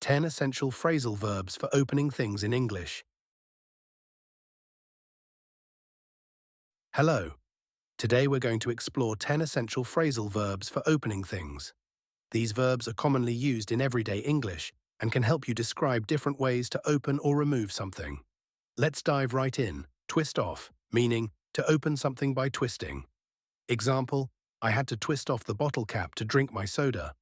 10 essential phrasal verbs for opening things in English. Hello. Today we're going to explore 10 essential phrasal verbs for opening things. These verbs are commonly used in everyday English and can help you describe different ways to open or remove something. Let's dive right in. Twist off, meaning to open something by twisting. Example, I had to twist off the bottle cap to drink my soda.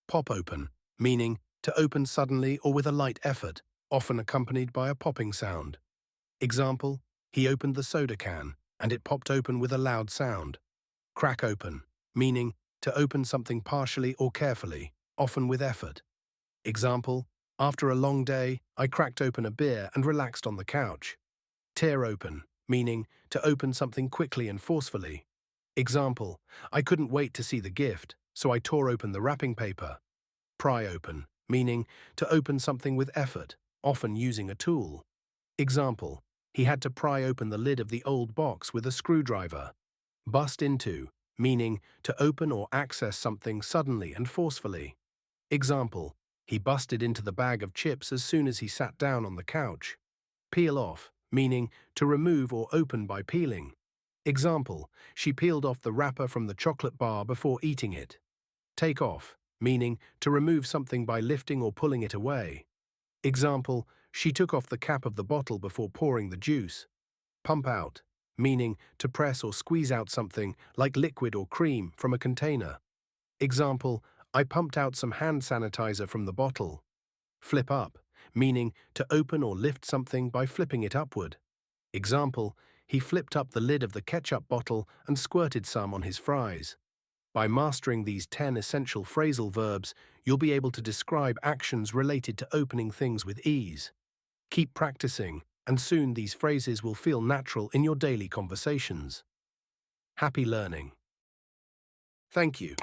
Pop open, meaning to open suddenly or with a light effort, often accompanied by a popping sound. Example, he opened the soda can, and it popped open with a loud sound. Crack open, meaning to open something partially or carefully, often with effort. Example, after a long day, I cracked open a beer and relaxed on the couch. Tear open, meaning to open something quickly and forcefully. Example, I couldn't wait to see the gift, so I tore open the wrapping paper. Pry open, meaning to open something with effort, often using a tool. Example, he had to pry open the lid of the old box with a screwdriver. Bust into, meaning to open or access something suddenly and forcefully. Example, he busted into the bag of chips as soon as he sat down on the couch. Peel off, meaning to remove or open by peeling. Example, she peeled off the wrapper from the chocolate bar before eating it. Take off, meaning to remove something by lifting or pulling it away. Example, she took off the cap of the bottle before pouring the juice. Pump out, meaning to press or squeeze out something, like liquid or cream, from a container. Example, I pumped out some hand sanitizer from the bottle. Flip up, meaning to open or lift something by flipping it upward. Example, he flipped up the lid of the ketchup bottle and squirted some on his fries. By mastering these 10 essential phrasal verbs, you'll be able to describe actions related to opening things with ease. Keep practicing, and soon these phrases will feel natural in your daily conversations. Happy learning. Thank you.